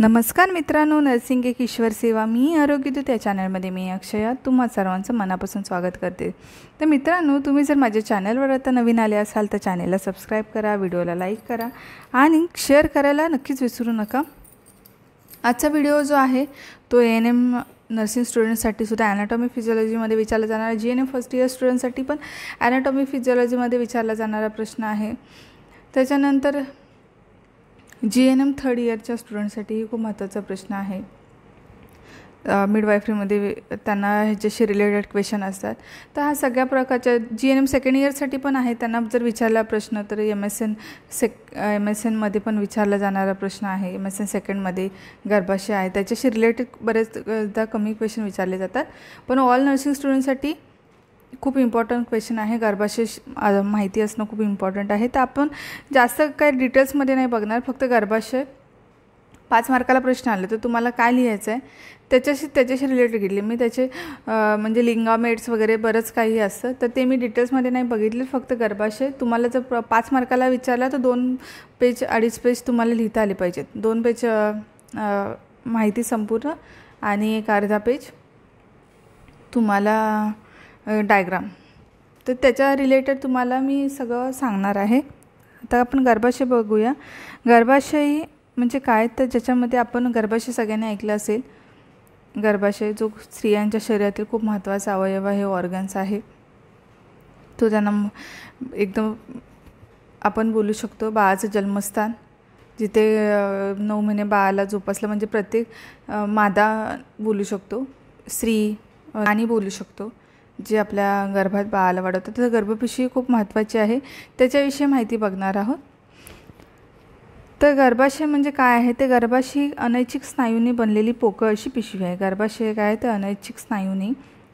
नमस्कार मित्रांनो, नर्सिंग एक ईश्वर सेवा मी आरोग्यदूत या चॅनलमध्ये मी अक्षया तुम्हा सर्वांचं मनापासून स्वागत करते। तर मित्रांनो, तुम्ही जर माझ्या चॅनलवर आता नवीन आले असाल तर चॅनलला सबस्क्राईब करा, व्हिडिओला लाईक करा आणि शेअर करायला नक्कीच विसरू नका। आजचा व्हिडिओ जो आहे तो एएनएम नर्सिंग स्टुडंटसाठी सुद्धा ॲनाटॉमी फिजिओलॉजीमध्ये विचारला जाणारा, जीएनएम फर्स्ट इयर स्टुडंटसाठी पण ॲनाटॉमी फिजिओलॉजीमध्ये विचारला जाणारा प्रश्न आहे। त्याच्यानंतर जीएनएम थर्ड इयरच्या स्टुडंटसाठी खूप महत्त्वाचा प्रश्न आहे। मिडवायफरीमध्ये त्यांना ह्याच्याशी रिलेटेड क्वेश्चन असतात। तर हा सगळ्या प्रकारच्या जीएनएम सेकंड इयरसाठी पण आहे, त्यांना जर विचारला प्रश्न तर एमएसएनमध्ये पण विचारला जाणारा प्रश्न आहे। एमएसएन सेकंडमध्ये गर्भाशय आहे, त्याच्याशी रिलेटेड बरेचदा कमी क्वेश्चन विचारले जातात, पण ऑल नर्सिंग स्टुडंटसाठी खूप इम्पॉर्टंट क्वेश्चन आहे। गर्भाशय माहिती असणं खूप इम्पॉर्टंट आहे। तर आपण जास्त काय डिटेल्समध्ये नाही बघणार, फक्त गर्भाशय 5 मार्काला प्रश्न आले तर तुम्हाला काय लिहायचं आहे त्याच्याशी रिलेटेड घेतले मी। त्याचे म्हणजे लिंगामेट्स वगैरे बरंच काही असतं, तर ते मी डिटेल्समध्ये नाही बघितले। फक्त गर्भाशय तुम्हाला जर 5 मार्काला विचारला तर 2 पेज 2.5 पेज तुम्हाला लिहिता आले पाहिजेत। 2 पेज माहिती संपूर्ण आणि 1 अर्धा पेज तुम्हाला डायग्राम। तर त्याच्या रिलेटेड तुम्हाला मी सगळं सांगणार आहे। आता आपण गर्भाशय बघूया। गर्भाशय म्हणजे काय, तर ज्याच्यामध्ये आपण गर्भाशय सगळ्यांनी ऐकलं असेल। गर्भाशय जो स्त्रियांच्या शरीरातील खूप महत्त्वाचा अवयव आहे, ऑर्गन्स आहे। तो त्यांना एकदम आपण बोलू शकतो बाळाचं जन्मस्थान, जिथे 9 महिने बाळाला जोपासलं म्हणजे प्रत्येक मादा बोलू शकतो, स्त्री आणि बोलू शकतो, जे आपल्या गर्भात बाळाला वाढवतं। तर गर्भपिशवी खूप महत्त्वाची आहे, त्याच्याविषयी माहिती बघणार आहोत। तर गर्भाशय म्हणजे काय आहे, ते गर्भाशय अनैच्छिक स्नायूंनी बनलेली पोकळ अशी पिशवी आहे। गर्भाशय काय आहे, तर अनैच्छिक स्नायूंनी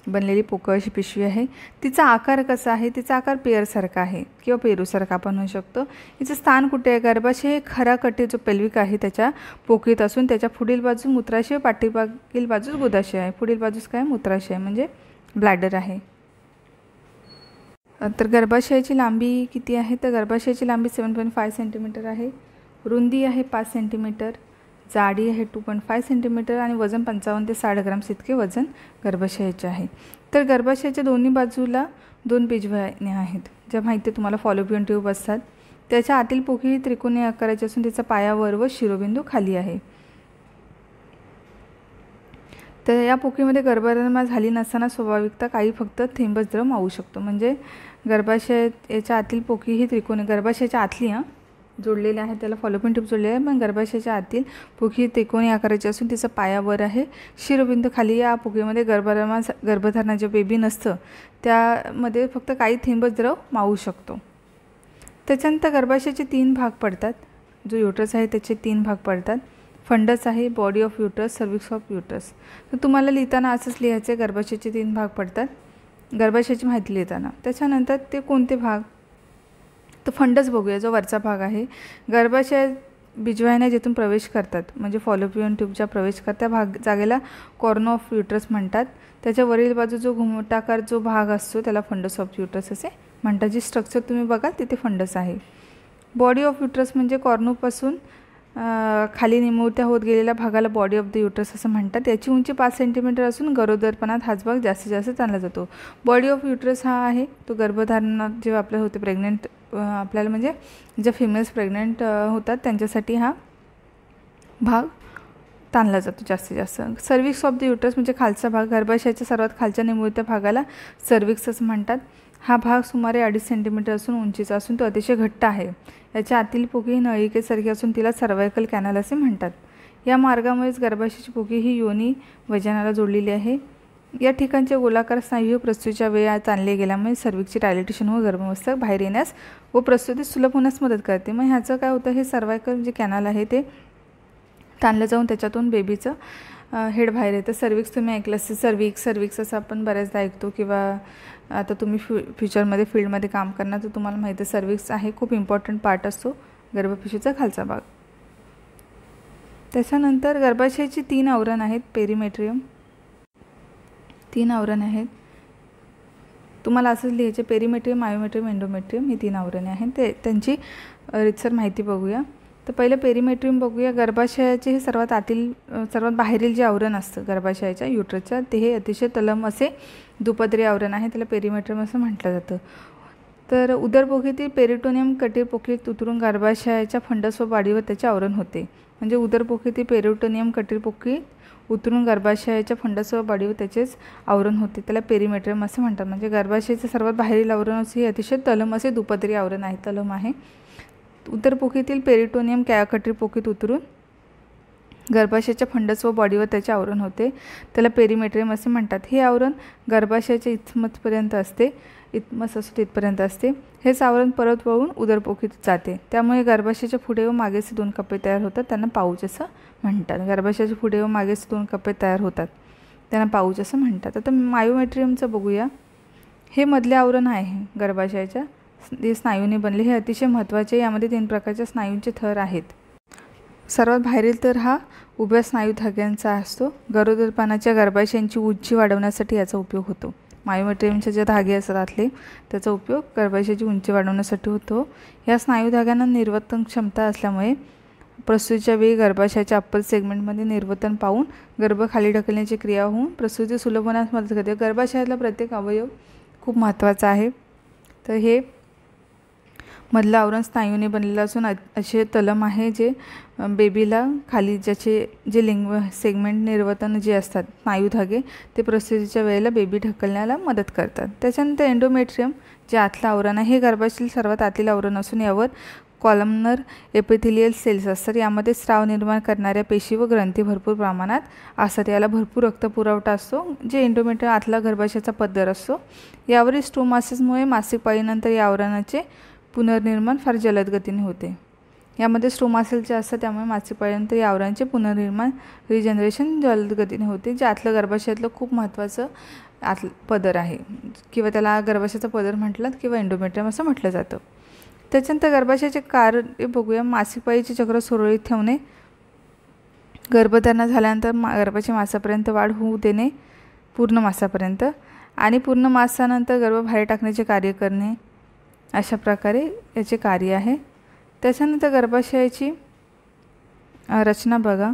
बनलेली पोकळ अशी पिशवी आहे। तिचा आकार कसा आहे, तिचा आकार पेअरसारखा आहे किंवा पेरूसारखा आपण म्हणू शकतो। हिचं स्थान कुठे आहे, गर्भाशय खरा कटी जो पेल्विक आहे त्याच्या पोकळीत असून त्याच्या पुढील बाजू मूत्राशय, पाठीमागील बाजूस गुदाशय आहे। पुढील बाजूस काय, मूत्राशय म्हणजे ब्लॅडर आहे। तर गर्भाशयाची लांबी किती आहे, तर गर्भाशयाची लांबी 7.5 सेंटीमीटर आहे, रुंदी आहे 5 सेंटीमीटर, जाडी आहे 2.5 सेंटीमीटर आणि वजन 55 ते 60 ग्राम्स इतके वजन गर्भाशयाचे आहे। तर गर्भाशयाच्या दोन्ही बाजूला 2 पेजवाहिन्या आहेत, ज्या माहिती तुम्हाला फॉलोपियन ट्यूब असतात। त्याच्या आतील पोकळी त्रिकोणी आकाराची असून त्याचा पायावर व शिरोबिंदू खाली आहे। तर या पोकळीमध्ये गर्भधारणा झाली नसताना स्वाभाविकता काही फक्त थेंबच द्रव मावू शकतो। म्हणजे गर्भाशयाच्या आतील पोकळी ही त्रिकोणी, गर्भाशयाच्या आतली जोडलेली आहे, त्याला फॉलोपियन ट्यूब जोडलेली आहे, पण गर्भाशयाच्या आतील पोकळी त्रिकोणी आकाराची असून तिचा पायावर आहे, शिरोबिंदू खाली। या पोकळीमध्ये गर्भधारणा जे बेबी नसतं त्यामध्ये फक्त काही थेंबच द्रव मावू शकतो। त्याच्यानंतर गर्भाशयाचे 3 भाग पडतात, जो युटरस आहे त्याचे 3 भाग पडतात। फंडस आहे, body of uterus, cervix of uterus. तर तुम्हाला लिहिताना असंच लिहायचं आहे, गर्भाशयाचे 3 भाग पडतात गर्भाशयाची माहिती लिहिताना। त्याच्यानंतर ते कोणते भाग, तर फंडस बघूया, जो वरचा भाग आहे। गर्भाशयात बीजवाहिन्या जिथून प्रवेश करतात म्हणजे फॉलोपियन ट्यूबच्या प्रवेश करतात त्या जागेला कॉर्न ऑफ युटरस म्हणतात। त्याच्या वरील बाजू जो घुमटाकार जो भाग असतो त्याला फंडस ऑफ युटरस असे म्हणतात। जी स्ट्रक्चर तुम्ही बघाल तिथे फंडस आहे। बॉडी ऑफ युटरस म्हणजे कॉर्नोपासून खाली निमुळत्या होत गेलेल्या भागाला बॉडी ऑफ द युटरस असं म्हणतात। याची उंची 5 सेंटीमीटर असून गरोदरपणात हाच भाग जास्तीत जास्त ताणला जातो। बॉडी ऑफ युटरस हा आहे तो गर्भधारणा जेव्हा आपल्या होते प्रेग्नेंट, आपल्याला म्हणजे ज्या फिमेल्स प्रेग्नेंट होतात त्यांच्यासाठी हा भाग ताणला जातो जास्तीत जास्त। सर्विक्स ऑफ द युटरस म्हणजे खालचा भाग, गर्भाशयाच्या सर्वात खालच्या निमुळत्या भागाला सर्विक्स असं म्हणतात। हा भाग सुमारे 2.5 सेंटीमीटर असून उंचीचा असून तो अतिशय घट्ट आहे। याच्या आतील पोकळी नळिकेसारखी असून तिला सर्वायकल कॅनल असे म्हणतात। या मार्गामुळेच गर्भाशयाची पोकळी ही योनी वजनाला जोडलेली आहे। या ठिकाणचे गोलाकार स्नायू प्रसूतीच्या वेळी ताणले गेल्यामुळे सर्विक्सची डायलेटेशन व गर्भावस्था बाहेर येण्यास व प्रसूती सुलभ होण्यास मदत करते। मग ह्याचं काय होतं, हे सर्वायकल जे कॅनल आहे ते ताणलं जाऊन त्याच्यातून बेबीचं हेड बाहेर येतं। सर्विक्स तुम्ही ऐकलं असेल, सर्विक्स असं आपण बऱ्याचदा ऐकतो, किंवा आता तुम्ही फ्युचरमध्ये फील्डमध्ये काम करणार तर तुम्हाला माहिती आहे सर्विक्स आहे खूप इम्पॉर्टंट पार्ट असतो गर्भपिशवीचा खालचा भाग। त्याच्यानंतर गर्भाशयाची 3 आवरण आहेत, पेरिमेट्रियम 3 आवरण आहेत। तुम्हाला असंच लिहायचे, पेरिमेट्रियम, मायोमेट्रियम, एंडोमेट्रियम ही 3 आवरणे आहेत। त्यांची रितसर माहिती बघूया। तर पहिलं पेरिमेट्रियम बघूया. गर्भाशयाचे हे सर्वात आतील सर्वात बाहेरील जे आवरण असतं गर्भाशयाच्या युट्रसच्या, ते हे अतिशय तलम असे दुपदरी आवरण आहे, त्याला पेरिमेट्रियम असं म्हटलं जातं. तर उदरपोखीतील पेरिटोनियम कटीर पोकळीत उतरून गर्भाशयाच्या फंडस व वाढीवर त्याचे आवरण होते. म्हणजे उदरपोखीतील पेरिटोनियम कटीर पोकळीत उतरून गर्भाशयाच्या फंडस व वाढीवर त्याचेच आवरण होते, त्याला पेरिमेट्रियम असं म्हणतात. म्हणजे गर्भाशयाचं सर्वात बाहेरील आवरण असे अतिशय तलम असे दुपदरी आवरण आहे, तलम आहे. उदरपोखीतील पेरिटोनियम कटीर पोकळीत उतरून गर्भाशयाच्या फंडस व बॉडीवर त्याचे आवरण होते, त्याला पेरिमेट्रियम असे म्हणतात. हे आवरण गर्भाशयाच्या इथमसपर्यंत असते, इथमस असो तिथपर्यंत असते. हेच आवरण परत वळून उदरपोखीत जाते, त्यामुळे गर्भाशयाच्या पुढे व मागेचे 2 कप्पे तयार होतात, त्यांना पाऊच असं म्हणतात. गर्भाशयाच्या पुढे व मागेचे 2 कप्पे तयार होतात, त्यांना पाऊच असं म्हणतात. आता मायोमेट्रियमचं बघूया. हे मधले आवरण आहे गर्भाशयाच्या, जे स्नायूने बनले. हे अतिशय महत्त्वाचे. यामध्ये 3 प्रकारच्या स्नायूंचे थर आहेत. सर्वात बाहेरील तर हा उभ्या स्नायू धाग्यांचा असतो. गरोदरपणाच्या गर्भाशयांची उंची वाढवण्यासाठी याचा उपयोग होतो. मायोमेट्रियमचे जे धागे असतात आतले, त्याचा उपयोग गर्भाशयाची उंची वाढवण्यासाठी होतो. या स्नायू धाग्यांना निर्वर्तन क्षमता असल्यामुळे प्रसूतीच्या वेळी गर्भाशयाच्या अप्पर सेगमेंटमध्ये निर्वर्तन पाहून गर्भ खाली ढकलण्याची क्रिया होऊन प्रसूती सुलभ होण्यास मदत करते. गर्भाशयातला प्रत्येक अवयव खूप महत्त्वाचा आहे. तर हे मधलं आवरण स्नायूने बनलेलं असून असे तलम आहे, जे बेबीला खाली ज्याचे जे लिंग सेगमेंट निर्वर्तन जे असतात स्नायू धागे, ते प्रसूतीच्या वेळेला बेबी ढकलण्याला मदत करतात. त्याच्यानंतर एंडोमेट्रियम जे आतलं आवरण आहे, हे गर्भाशयातील सर्वात आतील आवरण असून यावर कॉलमनर एपिथेलियल सेल्स असतात. यामध्ये स्राव निर्माण करणाऱ्या पेशी व ग्रंथी भरपूर प्रमाणात असतात. याला भरपूर रक्तपुरवठा असतो. जे एंडोमेट्रियम आतला गर्भाशयाचा पदर असतो, यावरील स्ट्रोमासिसमुळे मासिक पाळीनंतर या आवरणाचे पुनर्निर्माण फार जलद गतीने होते. यामध्ये स्ट्रोमासेल जे असतात, त्यामुळे मासिक पाळीनंतर या आवरणाचे पुनर्निर्माण रिजनरेशन जलद गतीने होते. जे आतलं गर्भाशयातलं खूप महत्त्वाचं पदर आहे, किंवा त्याला गर्भाशयाचा पदर म्हटलं किंवा एंडोमेट्रियम असं म्हटलं जातं. त्याच्यानंतर गर्भाशयाचे कार्य बघूया. मासिक पाळीचे चक्र सुरळीत ठेवणे, गर्भधारणा झाल्यानंतर गर्भाच्या मासापर्यंत वाढ होऊ देणे, पूर्ण मासापर्यंत, आणि पूर्ण मासानंतर गर्भ बाहेर टाकण्याचे कार्य करणे, अशा प्रकारे याचे कार्य आहे. त्याच्यानंतर गर्भाशयाची रचना बघा.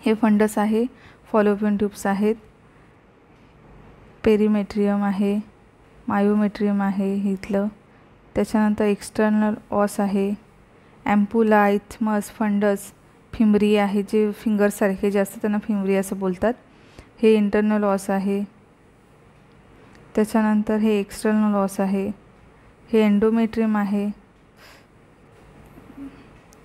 हे फंडस आहे, फॉलोपियन ट्यूब्स आहेत, पेरिमेट्रियम आहे, मायोमेट्रियम आहे इथलं. त्याच्यानंतर एक्सटर्नल ऑस आहे, ॲम्पुला, इथमस, फंडस, फिमरी आहे, जे फिंगरसारखे जे असतात त्यांना फिमरी असं बोलतात. हे इंटरनल ऑस आहे. त्याच्यानंतर हे एक्सटर्नल ऑस आहे, हे एंडोमेट्रियम आहे.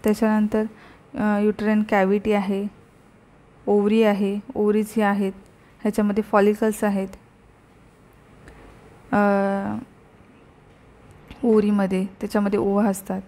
त्याच्यानंतर युटराइन कॅव्हिटी आहे, ओव्हरी आहे, ओव्हरीज हे आहेत, ह्याच्यामध्ये फॉलिकल्स आहेत. ओव्हरीमध्ये त्याच्यामध्ये ओव्हा असतात.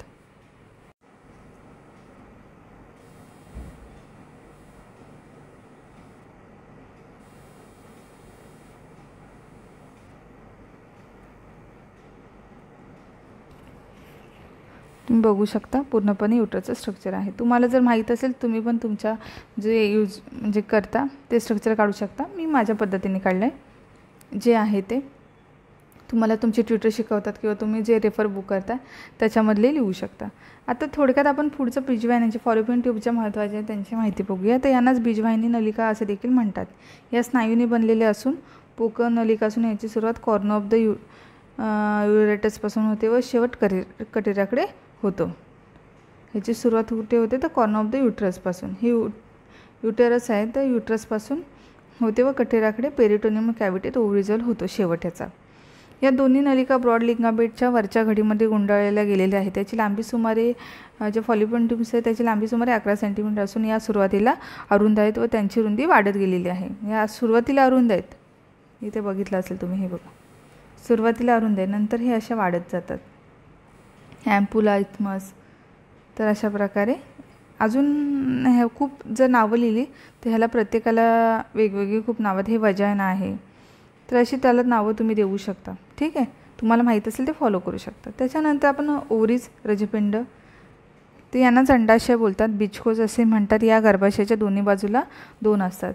तुम्ही बघू शकता पूर्णपणे युटरचं स्ट्रक्चर आहे. तुम्हाला जर माहीत असेल, तुम्ही पण तुमच्या जे म्हणजे करता ते स्ट्रक्चर काढू शकता. मी माझ्या पद्धतीने काढलं आहे. जे आहे ते तुम्हाला तुमचे ट्युटर शिकवतात किंवा तुम्ही जे रेफर बुक करता त्याच्यामधले लिहू शकता. आता थोडक्यात आपण पुढचं बीजवाहिन्यांचे फॉलोपियन ट्यूबच्या महत्त्वाचे त्यांची माहिती बघूया. तर यांनाच बीजवाहिनी नलिका असे देखील म्हणतात. या स्नायूने बनलेले असून पोकळ नलिका असून याची सुरुवात कॉर्न ऑफ द युरेटसपासून होते व शेवट कटिराकडे होतो. ह्याची सुरुवात कुठे होते तर कॉर्न ऑफ द युटरसपासून. ही युटेरस आहे तर युटरसपासून होते व कटिराकडे पेरिटोनियम कॅव्हिटीत ओव्हरीजल होतो शेवट ह्याचा. या दोन्ही नलिका ब्रॉड लिगामेंटच्या वरच्या घडीमध्ये गुंडाळल्या गेलेल्या आहेत. त्याची लांबी सुमारे जे फॉलोपियन ट्यूब्स आहे त्याची लांबी सुमारे 11 सेंटीमीटर असून या सुरुवातीला अरुंद आहेत व त्यांची रुंदी वाढत गेलेली आहे. या सुरुवातीला अरुंद आहेत, इथे बघितलं असेल तुम्ही, हे बघा सुरुवातीला अरुंद आहे, नंतर हे अशा वाढत जातात. ॲम्पुला, इथमस. तर अशा प्रकारे अजून हे खूप जर नावं लिहिली तर ह्याला प्रत्येकाला वेगवेगळी खूप नावं. हे वजायना आहे, तर अशी त्याला नावं तुम्ही देऊ शकता. ठीक आहे, तुम्हाला माहीत असेल ते फॉलो करू शकता. त्याच्यानंतर आपण ओव्हरीज, रजपिंड, ते यांनाच अंडाशय बोलतात, बीजकोष असे म्हणतात. या गर्भाशयाच्या दोन्ही बाजूला 2 असतात.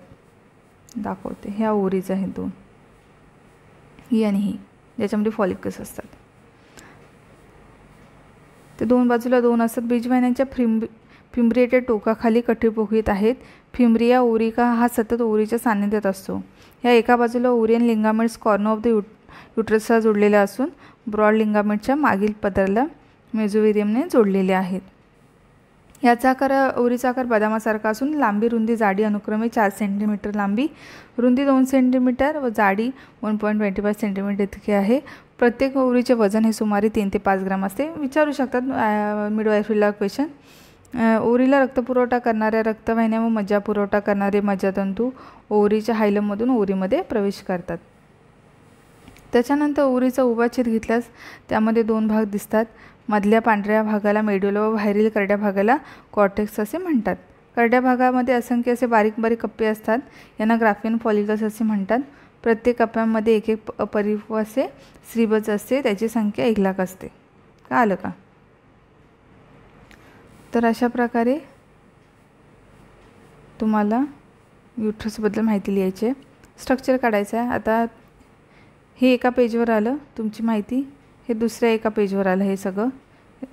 दाखवते, ह्या ओव्हरीज आहेत 2, ही आणि ही, ज्याच्यामध्ये फॉलिकल्स असतात. ते दोन बाजूला दोन असतात. बीजवाहिन्यांच्या फिम्ब्रेटेड टोकाखाली कठी पोकळी आहेत. फिम्ब्रिया ओरिका हा सतत ओरीच्या सान्निध्यात असतो. या एका बाजूला ओरियन लिंगामेंट्स कॉर्नर ऑफ द युट्रसला जोडलेले असून ब्रॉड लिंगामेंटच्या मागील पदराला मेझोवेरियमने जोडलेले आहेत. याचा आकार ओरीचा आकार बदामासारखा असून लांबी रुंदी जाडी अनुक्रमे 4 सेंटीमीटर, लांबी रुंदी 2 सेंटीमीटर व जाडी 1.25 सेंटीमीटर इतके आहे. प्रत्येक ओरीचे वजन हे सुमारे 3 ते 5 ग्राम असते. विचारू शकतात मिडवायफरीला क्वेश्चन. ओरीला रक्तपुरवठा करणाऱ्या रक्तवाहिन्या व मज्जा पुरवठा करणारे मज्जातंतू ओरीच्या हायलममधून ओरीमध्ये प्रवेश करतात. त्याच्यानंतर ओरीचा उभा छेद घेतल्यास त्यामध्ये 2 भाग दिसतात. मधल्या पांढऱ्या भागाला मेड्युला व बाहेरील करड्या भागाला कॉर्टेक्स असे म्हणतात. करड्या भागामध्ये असंख्य असे बारीक बारीक कप्पे असतात. यांना ग्राफियन फॉलिकल्स असे म्हणतात. प्रत्येक कप्प्यामध्ये एक एक अपरिपक्व असे स्त्रीबीज असते. त्याची संख्या 1 लाख असते. आलं का? तर अशा प्रकारे तुम्हाला युट्रसबद्दल माहिती लिहायची आहे. स्ट्रक्चर काढायचं आहे. आता हे एका पेजवर आलं तुमची माहिती, हे दुसऱ्या एका पेजवर आलं. हे सगळं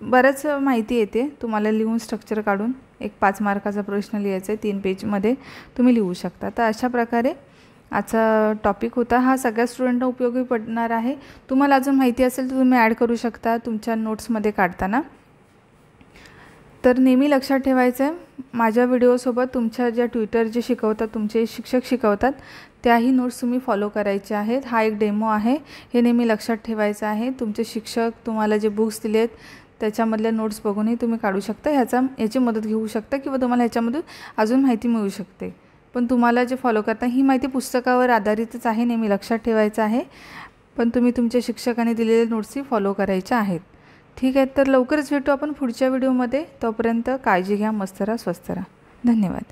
बरंच माहिती येते. तुम्हाला लिहून स्ट्रक्चर काढून एक 5 मार्काचा प्रश्न लिहायचा आहे. 3 पेजमध्ये तुम्ही लिहू शकता. तर अशा प्रकारे आजचा टॉपिक होता. हा सगळ्या स्टुडंटना उपयोगी पडणार आहे. तुम्हाला अजून माहिती असेल तर तुम्ही ॲड करू शकता तुमच्या नोट्समध्ये काढताना. तर नेहमी लक्षात ठेवायचं आहे, माझ्या व्हिडिओसोबत तुमच्या ज्या ट्विटर जे शिकवतात, तुमचे शिक्षक शिकवतात, त्याही नोट्स तुम्ही फॉलो करायचे आहेत. हा एक डेमो आहे, हे नेहमी लक्षात ठेवायचं आहे. तुमचे शिक्षक तुम्हाला जे बुक्स दिलेत त्याच्यामधल्या नोट्स बघूनही तुम्ही काढू शकता. याची मदत घेऊ शकता किंवा तुम्हाला ह्याच्यामधून अजून माहिती मिळू शकते. पण तुम्हाला जे फॉलो करता ही माहिती पुस्तकावर आधारितच आहे, नेहमी लक्षात ठेवायचं आहे. पण तुम्ही तुमच्या शिक्षकांनी दिलेल्या नोट्सही फॉलो करायच्या आहेत. ठीक आहे, तर लवकरच भेटू आपण पुढच्या व्हिडिओमध्ये. तोपर्यंत काळजी घ्या, मस्त राहा, स्वस्थ राहा. धन्यवाद.